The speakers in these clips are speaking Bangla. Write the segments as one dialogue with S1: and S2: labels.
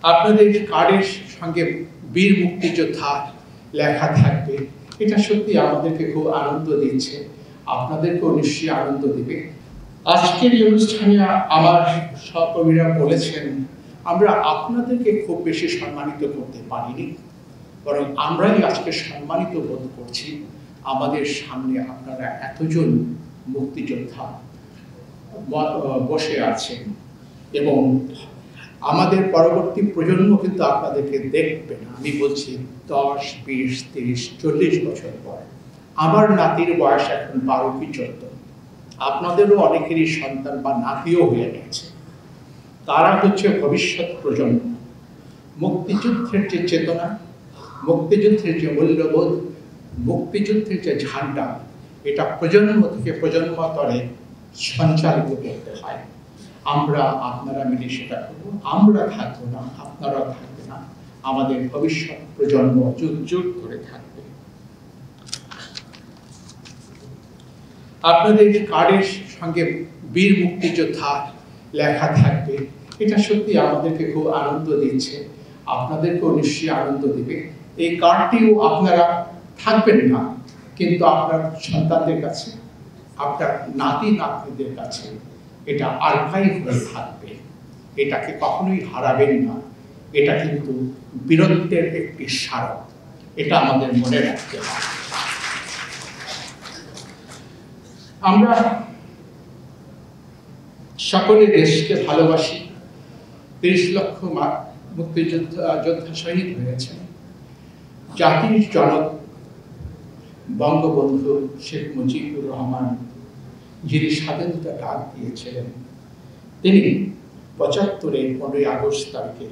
S1: আপনাদের কার্ডের সঙ্গে বীর মুক্তিযোদ্ধা লেখা থাকবে। এটা সত্যি আমাদেরকে খুব আনন্দ দিচ্ছে, আপনাদেরকেও নিশ্চয়ই আনন্দ দিবে। আজকের এই অনুষ্ঠানে আমার সহকর্মীরা বলেছেন আমরা আপনাদেরকে খুব বেশি সম্মানিত করতে পারিনি, বরং আমরাই আজকে সম্মানিত বোধ করছি। আমাদের সামনে আপনারা এতজন মুক্তিযোদ্ধা বসে আছেন এবং আমাদের পরবর্তী প্রজন্ম কিন্তু আপনাদেরকে দেখবে না। আমি বলছি 10, 20, 30, 40 বছর পর। আমার নাতির বয়স এখন 12 কি 14। আপনাদেরও অনেকেরই সন্তান বা নাতিও হয়ে গেছে। তারা হচ্ছে ভবিষ্যৎ প্রজন্ম। মুক্তিযুদ্ধের যে চেতনা, মুক্তিযুদ্ধের যে মূল্যবোধ, মুক্তিযুদ্ধের যে ঝান্ডা, এটা প্রজন্ম থেকে প্রজন্মান্তরে সঞ্চালিত করতে হয়। আমরা আপনারা মিলে সেটা করব। আমরা থাকবো না, আপনারা থাকবে না, আমাদের ভবিষ্যৎ প্রজন্ম যুগ যুগ ধরে থাকবে। আপনাদের কার্ডের সঙ্গে বীর মুক্তিযোদ্ধা লেখা থাকবে। এটা সত্যি আমাদেরকে খুব আনন্দ দিচ্ছে, আপনাদেরকেও নিশ্চয়ই আনন্দ দিবে। এই কার্ডটিও আপনারা থাকবেন না, কিন্তু আপনার সন্তানদের কাছে, আপনার নাতি নাতনিদের কাছে এটা আর্কাইভ হয়ে থাকবে। এটাকে কখনোই হারাবেন না। এটা কিন্তু বীরত্বের একটি স্মারক, এটা আমাদের মনে রাখতে হবে। আমরা সকলে দেশকে ভালোবাসি। 30 লক্ষ মুক্তিযোদ্ধা শহীদ হয়েছেন। জাতির জনক বঙ্গবন্ধু শেখ মুজিবুর রহমান, যিনি স্বাধীনতা ডাক দিয়েছিলেন, তিনি 75-এর 15ই আগস্ট তারিখে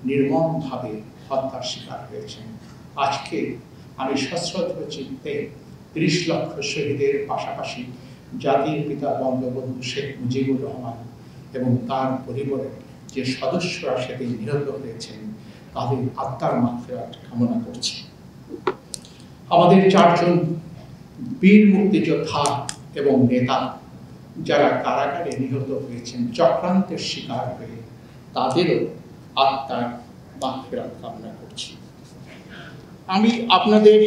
S1: নির্মমভাবে হত্যার শিকার হয়েছেন। আজকে আমি সশ্রদ্ধ চিত্তে 30 লক্ষ শহীদের পাশাপাশি জাতির পিতা বঙ্গবন্ধু শেখ মুজিবুর রহমান এবং তার পরিবারের যে সদস্যরা সেদিন নিহত হয়েছেন তাদের আত্মার মাগফিরাত কামনা করছি। আমাদের 4 জন বীর মুক্তিযোদ্ধা এবং নেতা যারা কারাগারে নিহত হয়েছেন চক্রান্তের শিকার হয়ে, তাদেরও আত্মার মাগফিরাত কামনা করছি। আমি আপনাদের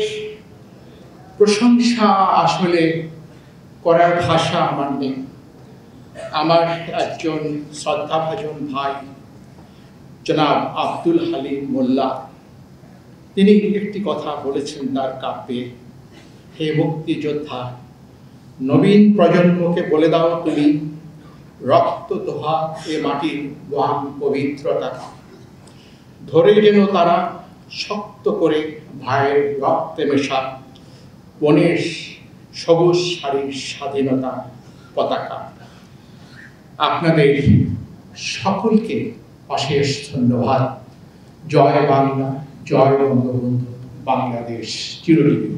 S1: প্রশংসা আসলে করার ভাষা আমার নেই। আমার একজন শ্রদ্ধাভাজন ভাই জনাব আব্দুল হালিম মোল্লা, তিনি একটি কথা বলেছেন তার কাব্যে, হে মুক্তিযোদ্ধা, নবীন প্রজন্মকে বলে দাও তুমি, রক্ত দোহা এ মাটির মহান পবিত্রতা, ধরে যেন তারা শক্ত করে ভাইয়ের রক্তে মেশা বনের সবুজ শাড়ির স্বাধীনতা পতাকা। আপনাদের সকলকে অশেষ ধন্যবাদ। জয় বাংলা, জয় বঙ্গবন্ধু, বাংলাদেশ চিরজীবী।